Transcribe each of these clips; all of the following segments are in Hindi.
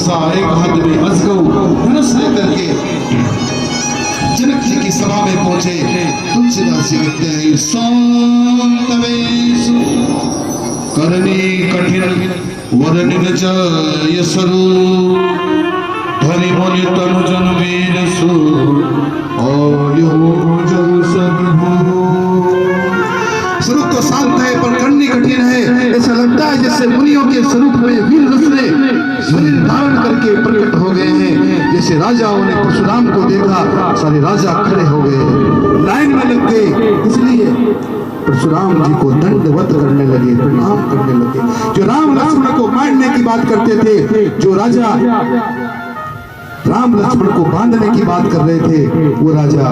बरसा, एक हाथ में अजगौ धनुष लेकर के जनक जी की सभा में पहुंचे। तुलसीदास जी कहते हैं सौंतवेषु करनी कठिन वरनिन च यसरु धरि मुनि तनु जन वीर सु स्वरूप तो शांत है पर करनी कठिन है। ऐसा लगता है जैसे मुनियों के स्वरूप में वीर रस ने शरीर धारण करके प्रकट हो गए हैं। जैसे राजाओं ने परशुराम को देखा, सारे राजा खड़े हो गए, लाइन में लग गए। इसलिए परशुराम जी को दंडवत करने लगे, प्रणाम करने लगे। जो राम लक्ष्मण को मारने की बात करते थे, जो राजा राम लक्ष्मण को बांधने की बात कर रहे थे, वो राजा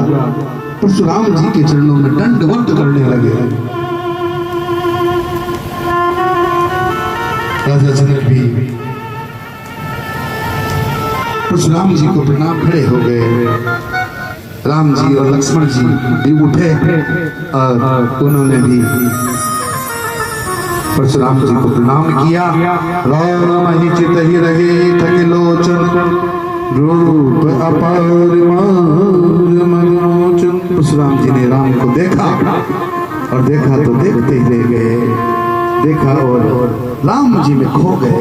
परशुराम जी के चरणों में दंडवत करने लगे। राजा जनक भी परशुराम जी को प्रणाम खड़े हो गए। राम जी और लक्ष्मण जी भी उठे और उन्होंने भी परशुराम जी को प्रणाम किया। राम ही चित ही रहे थक लोचन रूप अपार मनोचन। परशुराम जी ने राम को देखा और देखा तो देखते ही रह गए, देखा और राम जी में खो गए।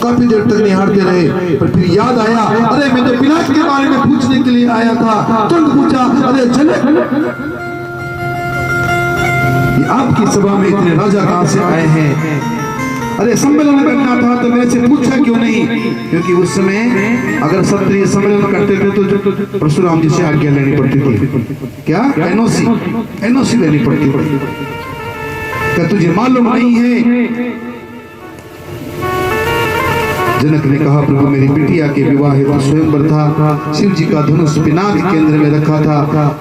काफी देर तक निहारते रहे, पर फिर याद आया, अरे मैं तो पिनाक के बारे में पूछने के लिए आया था। तुरंत पूछा, अरे जनक, ये आपकी सभा में इतने राजा कहां से आए हैं? अरे सम्मेलन करना था तो मेरे से पूछा क्यों नहीं? क्योंकि उस समय अगर क्षत्रिय सम्मेलन करते थे तो परशुराम जी से आज्ञा लेनी पड़ती थी। क्या? एनओसी लेनी पड़ती थी। क्या तुझे मालूम नहीं है? जनक ने कहा, प्रभु मेरी बिटिया के विवाह हेतु स्वयंवर था, शिव जी का धनुष पिनाक केंद्र में रखा था।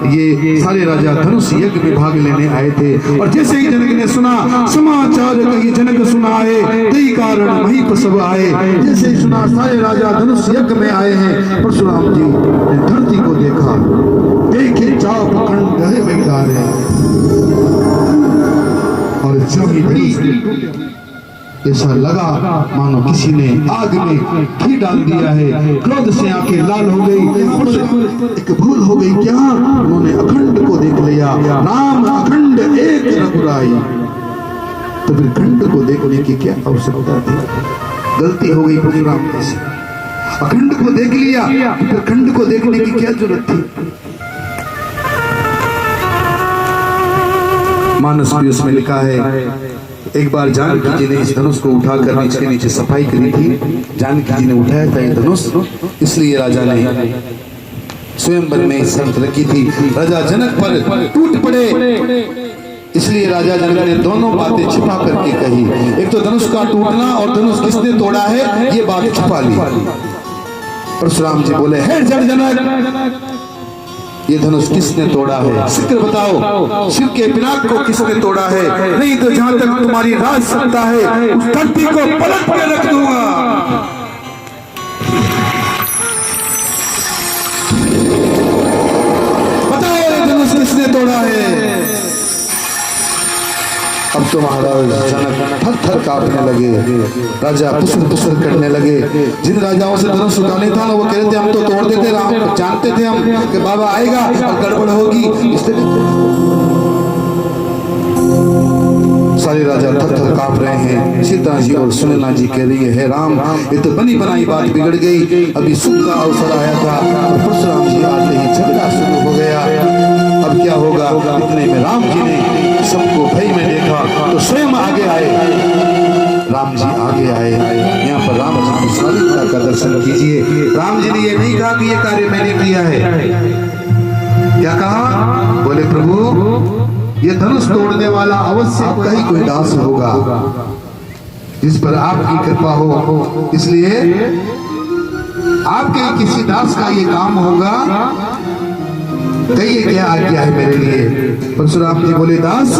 ये सारे राजा धनुष यज्ञ में भाग लेने आए थे। और जैसे ही जनक ने सुना समाचार, कही जनक सुनाए कई कारण महीप सब आए। जैसे ही सुना सारे राजा धनुष यज्ञ में आए हैं, परशुराम जी ने धरती को देखा, देखे चाप खंड गले में डाले और ऐसा लगा मानो किसी ने आग में घी डाल दिया है। क्रोध से आंखें लाल हो गई। एक भूल हो गई क्या? उन्होंने अखंड को देख लिया। नाम अखंड एक रघुराई। तो फिर खंड को देखने की क्या आवश्यकता थी? गलती हो गई परशुराम से। अखंड को देख लिया, फिर खंड को देखने की क्या जरूरत थी? मानस भी उसमें लिखा है, एक बार जानकी जी ने इस धनुष को उठाकर नीचे नीचे सफाई करी थी। जानकी जी ने उठाया था ये धनुष, इसलिए राजा ने स्वयंवर में शर्त रखी थी। राजा जनक पर टूट पड़े, इसलिए राजा जनक ने दोनों बातें छिपा करके कही। एक तो धनुष का टूटना और धनुष किसने तोड़ा है ये बात छिपा ली। परशुराम जी बोले, हे जनक, ये धनुष किसने तोड़ा है? शीघ्र बताओ, शिव के पिनाक को किसने तोड़ा है? नहीं तो जहां तक तुम्हारी राज सत्ता है उस धरती को पलट के रख दूंगा। बताओ ये धनुष किसने तोड़ा है? अब तो महाराज जनक थर थर कांपने लगे। राजा पुसर पुसर करने लगे। जिन राजाओं से धनुष उठाने था ना, वो कह रहे थे हम तो तोड़ देते, राम जानते थे हम कि बाबा आएगा और गड़बड़ होगी। सारे राजा थर थर कांप रहे हैं। सीता जी और सुनैना जी कह रही है, हे राम, ये तो बनी बनाई बात बिगड़ गई। अभी सुख का अवसर आया था और परशुराम जी आते ही झगड़ा शुरू हो गया। अब क्या होगा? इतने में राम जी ने सबको भय में देखा तो स्वयं आगे आए। राम जी आगे आए। यहाँ पर राम जी की शालीनता का दर्शन कीजिए। राम जी ने ये नहीं कहा कि ये कार्य मैंने किया है। क्या कहा? बोले, प्रभु ये धनुष तोड़ने वाला अवश्य आपका ही कोई दास होगा जिस पर आपकी कृपा हो, इसलिए आपके किसी दास का ये काम होगा। कहिए क्या आज्ञा है मेरे लिए? परशुराम जी बोले, दास,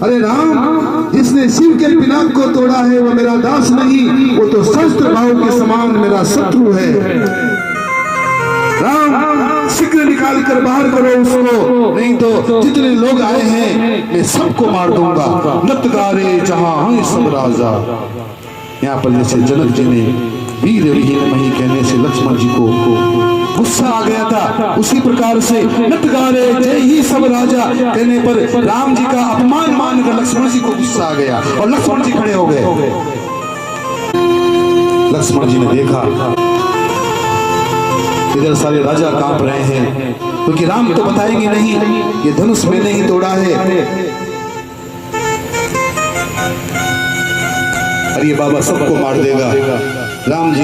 अरे राम, जिसने शिव के पिनाक को तोड़ा है वो मेरा दास नहीं, वो तो शस्त्र भाव के समान मेरा शत्रु है। राम, शीघ्र निकाल कर बाहर करो उसको, नहीं तो जितने लोग आए हैं मैं सबको मार दूंगा। नतगारे जहां हैं सब राजा। यहाँ पर जैसे जनक जी ने वीर विहीन मही कहने से लक्ष्मण जी को गुस्सा आ गया था। उसी प्रकार से नटगारे जय ही सब राजा कहने पर राम जी का अपमान मानकर लक्ष्मण जी को गुस्सा आ गया और लक्ष्मण जी खड़े हो गए। लक्ष्मण जी ने देखा इधर सारे राजा कांप रहे हैं, क्योंकि राम तो बताएंगे नहीं ये धनुष मैंने ही तोड़ा है। अरे ये बाबा सबको मार देगा। राम जी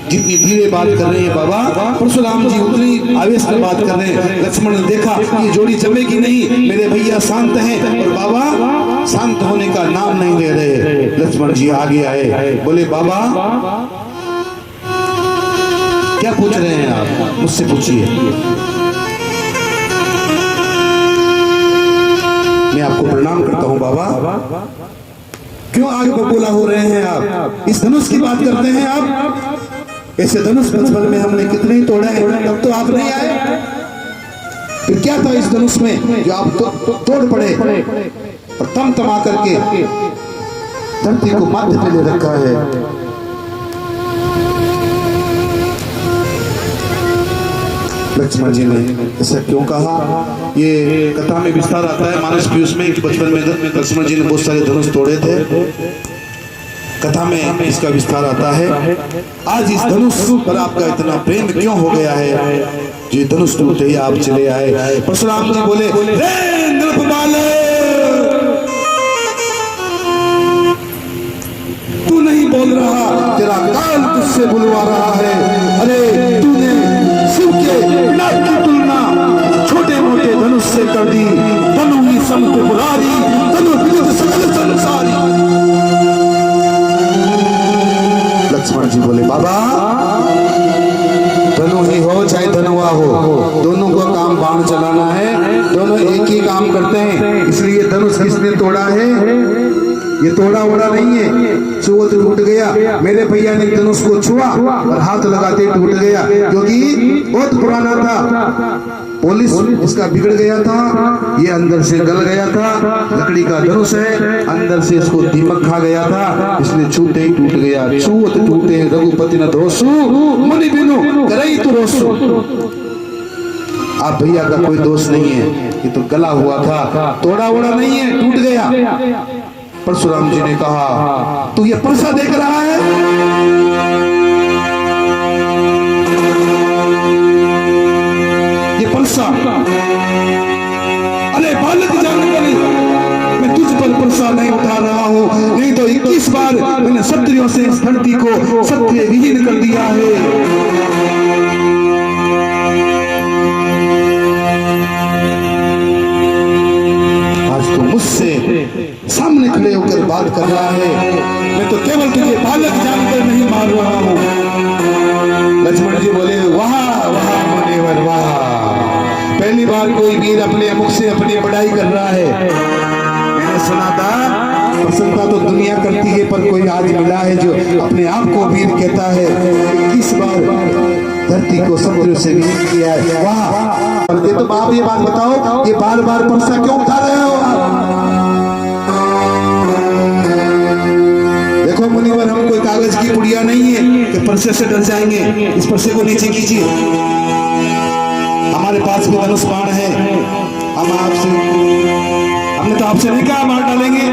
जितनी धीरे बात कर रहे हैं बाबा, परशुराम जी उतनी आवेश में बात कर रहे हैं। लक्ष्मण ने देखा ये जोड़ी जमेगी नहीं, मेरे भैया शांत हैं और बाबा शांत होने का नाम नहीं ले रहे। लक्ष्मण जी आगे आए, बोले बाबा क्या पूछ रहे हैं आप, मुझसे पूछिए। मैं आपको प्रणाम करता हूं बाबा। क्यों आगे बबूला हो रहे हैं आप, इस धनुष की बात करते हैं आप। ऐसे धनुष बचपन में हमने कितने ही तोड़े हैं, तब तो आप नहीं आए। फिर क्या था इस धनुष में जो आप तोड़ पड़े और तमा करके धरती को माथे पे ले रखा है। लक्ष्मण जी ने ऐसा क्यों कहा, ये कथा में विस्तार आता है मानस पीयूष में। बचपन में लक्ष्मण जी ने बहुत सारे धनुष तोड़े थे, कथा में इसका विस्तार आता है। आज इस धनुष पर आपका इतना प्रेम क्यों हो गया है, जो धनुष टूटे ही आप चले आए। परशुराम जी बोले तू नहीं बोल रहा, तेरा काल तुझसे बुलवा रहा है। अरे तूने शिव के नाग की तुलना छोटे मोटे धनुष से कर दी। धनु ही समत बुलारी, धनु विरुद्ध सकल संसारी। लक्ष्मण जी बोले बाबा धनु ही हो चाहे धनुआ हो, दोनों को काम बाण चलाना है, दोनों एक ही काम करते हैं। इसलिए धनुष किसने तोड़ा है, ये तोड़ा ओड़ा नहीं है, छुआ तो टूट गया। मेरे भैया ने धनुष को छुआ और हाथ लगाते टूट गया, क्योंकि बहुत पुराना था। पुलिस इसका बिगड़ गया था, ये अंदर से गल गया था। लकड़ी का धनुष है, अंदर से इसको दीमक खा गया था, इसलिए छूटे ही टूट गया। छूत टूटे रघुपति न दोषु, मुनि बिनु करई तो रोसु। आप भैया का कोई दोष नहीं है, ये तो गला हुआ था, तोड़ा ओड़ा नहीं है, टूट गया। परशुराम जी ने कहा तू ये परसा देख रहा है, ये परसा, अरे बालक जानकर मैं तुझ पर परसा नहीं उठा रहा हूं, नहीं तो 21 बार मैंने क्षत्रियों से इस धरती को क्षत्रिय विहीन कर दिया है। मुझसे सामने खड़े होकर बात कर रहा है, मैं तो केवल तुझे बालक जानकर नहीं मार रहा हूं। लक्ष्मण जी बोले वाह वाह मुनिवर वाह, पहली बार कोई वीर अपने मुख से अपनी बड़ाई कर रहा है। मैंने सुना था प्रसन्नता तो दुनिया करती है, पर कोई आज मिला है जो अपने आप को वीर कहता है। 21 बार धरती को शत्रु से वीर किया है, वाह। ये तो आप ये बात बताओ, ये बार बार परसा क्यों उठा रहे हो आप? देखो मुनिवर, हम कोई कागज की पुड़िया नहीं है कि परसे से डर जाएंगे। इस परसे को नीचे कीजिए, हमारे पास भी धनुष बाण है। हमने तो आपसे नहीं कहा मार डालेंगे,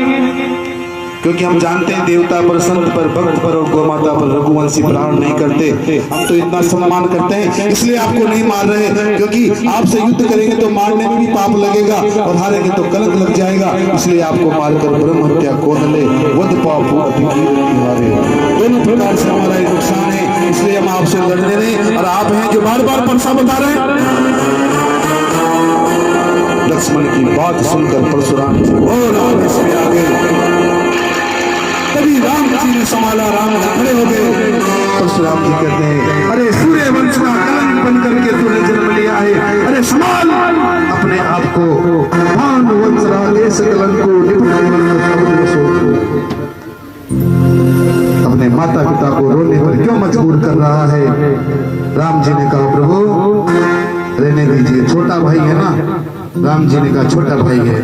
क्योंकि हम जानते हैं देवता पर, संत पर, भक्त पर और गौ माता पर रघुवंशी प्रहार नहीं करते। हम तो इतना सम्मान करते हैं, इसलिए आपको नहीं मार रहे, क्योंकि आपसे युद्ध करेंगे तो मारने में भी पाप लगेगा और हारेंगे तो कलंक लग जाएगा। इसलिए आपको मारकर ब्रह्म हत्या कोन ले वध पाप हारे, दोनों प्रकार से हमारा नुकसान है। इसलिए हम आपसे लड़ने नहीं, और आप हैं जो बार बार परसा बता रहे हैं। लक्ष्मण की बात सुनकर परशुराम और आवेश में आ गए। तभी राम जी ने संभाला, राम जी खड़े हो गए। परशुराम जी कहते हैं अरे सूर्य वंश का कलंक बन करके तूने जन्म लिया है, अरे संभाल अपने आप को, भानु वंश राधेश कलंक को अपने माता पिता को रोने पर क्यों मजबूर कर रहा है। राम जी ने कहा प्रभु रहने दीजिए, छोटा भाई है ना। राम जी ने कहा छोटा भाई है,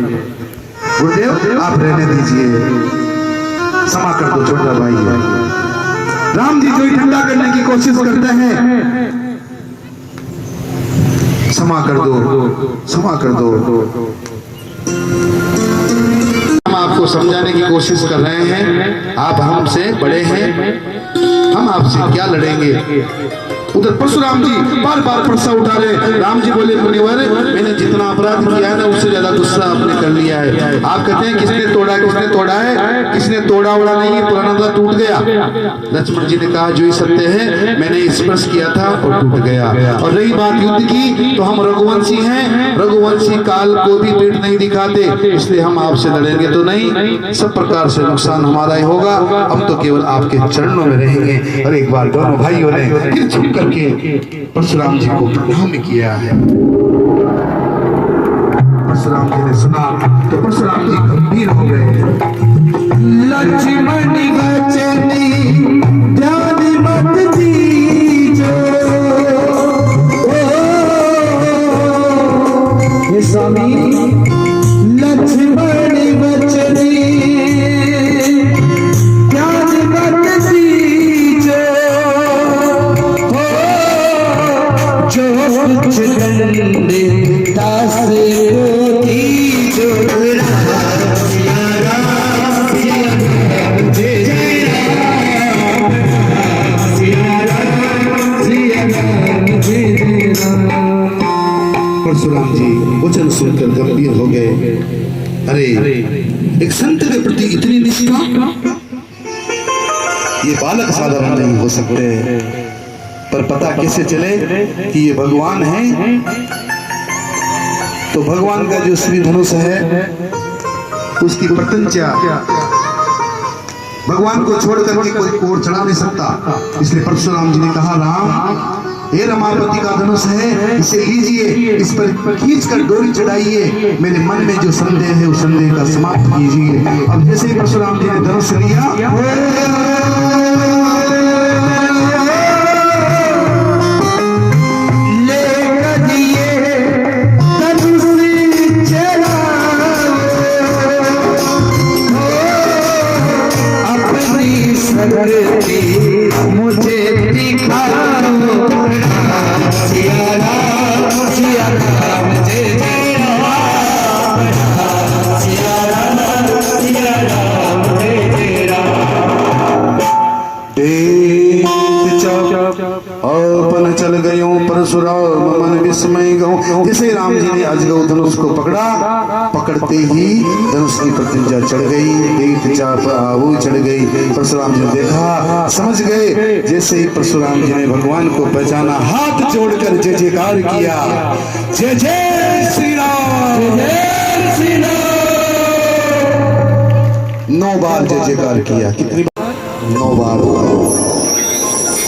गुरुदेव आप रहने दीजिए, क्षमा कर दो, छोटा भाई है। राम जी जो ही ठंडा करने की कोशिश करते हैं, क्षमा कर दो, क्षमा कर दो। हम आपको समझाने की कोशिश कर रहे हैं, आप हमसे बड़े हैं, हम आपसे क्या लड़ेंगे। उधर परशुराम जी बार बार परसा उठा रहे। राम जी बोले मुनिवर, मैंने जितना अपराध किया है ना उससे ज्यादा गुस्सा आपने कर लिया है। आप कहते हैं किसने तोड़ा है, किसने तोड़ा है, किसने तोड़ा उड़ा नहीं है, पुराना तो टूट गया। लक्ष्मण जी ने कहा जो ही सत्य है, मैंने स्पर्श किया था और टूट गया। और रही बात युद्ध की, तो हम रघुवंशी हैं, रघुवंशी काल को भी पीठ नहीं दिखाते, इसलिए हम आपसे लड़ेंगे तो नहीं, सब प्रकार से नुकसान हमारा ही होगा। हम तो केवल आपके चरणों में रहेंगे। और एक बार दोनों भाइयों ने फिर झुक करके परशुराम जी को प्रणाम किया है। परशुराम जी ने सुना तो परशुराम जी गंभीर हो गए। लक्ष्मण वचनी ध्यान मत दीजो, हे स्वामी लक्ष्मण वचनी ध्यान मत दीजो, जो कुछ दंड दास को दीजो। परशुराम जी वचन सुनकर गंभीर हो गए। अरे एक संत के प्रति इतनी निष्ठा, ये बालक साधारण नहीं हो सकते। पर पता कैसे चले कि ये भगवान है। तो भगवान का जो श्री धनुष है उसकी प्रत्यंचा भगवान को छोड़ करके कोई कोर चढ़ा नहीं सकता। इसलिए परशुराम जी ने कहा, राम ये रमापति का धनुष है, इसे लीजिए, इस पर खींचकर डोरी चढ़ाइए, मेरे मन में जो संदेह है उस संदेह का समाप्त कीजिए। अब जैसे ही परशुराम जी ने धनुष लिया, मुझे दिखाओ सिया राम, सिया राम जय जय राम, सिया राम, सिया राम जय जय राम। अपन चल गयो परशुराम मन विस्मय गो। जैसे राम जी ने अजगौ धनुष को पकड़ा, पकड़ते ही धनुष की प्रतिज्ञा चढ़ गई, चढ़ गई। परशुराम जी ने देखा, समझ गए। जैसे ही परशुराम जी ने भगवान को पहचाना, हाथ जोड़कर जय जयकार किया, जय जय श्री राम, जय श्री राम। 9 बार जय जयकार किया। कितनी बार? 9 बार।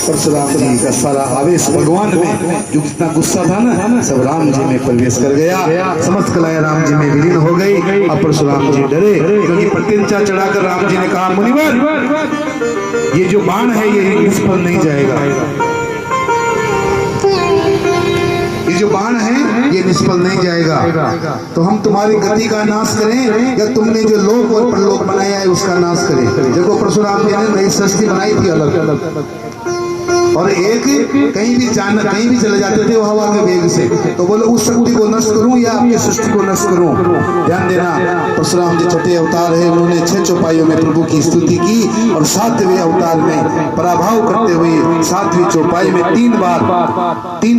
परशुराम जी का सारा आवेश भगवान में, जो कितना गुस्सा था ना, सब राम जी में प्रवेश कर गया। समस्त कलाएं राम जी में विलीन हो गई। अब परशुराम जी डरे, क्योंकि प्रतिज्ञा चढ़ाकर राम जी ने कहा, मुनिवर ये जो बाण है ये निष्फल नहीं जाएगा, ये जो बाण है ये निष्फल नहीं जाएगा। तो हम तुम्हारी गति का नाश करें या तुमने जो लोक और परलोक बनाया है उसका नाश करें। देखो परशुराम जी ने नई सृष्टि बनाई थी अलग अलग, और एक कहीं भी चले जाते थे वो हवा के वेग से। तो बोलो उस शक्ति को नष्ट करूं या आपकी सृष्टि को नष्ट करूं। ध्यान देना, परशुराम जी छठे अवतार है, उन्होंने 6 चौपाइयों में प्रभु की स्तुति की, और 7वें अवतार में पराभव करते हुए 7वीं चौपाई में 3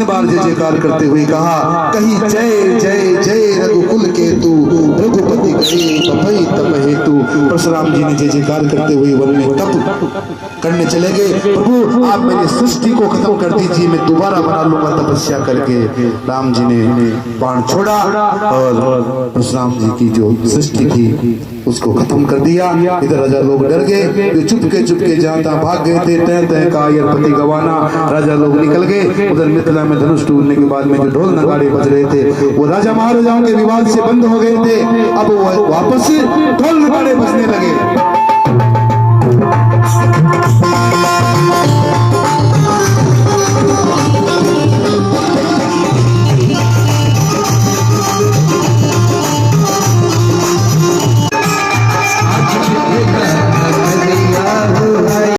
बार जय जयकार करते हुए कहा, कही जय जय जय रघुकुल के तू, रघुपति तप हेतु। परशुराम जी ने जय जयकार करते हुए वन में तप करने चले गए। प्रभु आप मेरी सृष्टि को खत्म कर दीजिए, मैं दोबारा बना लूंगा तपस्या करके। राम जी ने बाण छोड़ा और परशुराम जी की जो सृष्टि थी उसको खत्म कर दिया। इधर राजा लोग डर गए, जो चुपके जाता भाग गए थे, तय का पति गवाना। राजा लोग निकल गए। उधर मिथिला में धनुष टूटने के बाद में जो ढोल नगाड़े बज रहे थे वो राजा महाराजाओं के विवाद से बंद हो गए थे। अब वो वापस ढोल नगाड़े बजने लगे।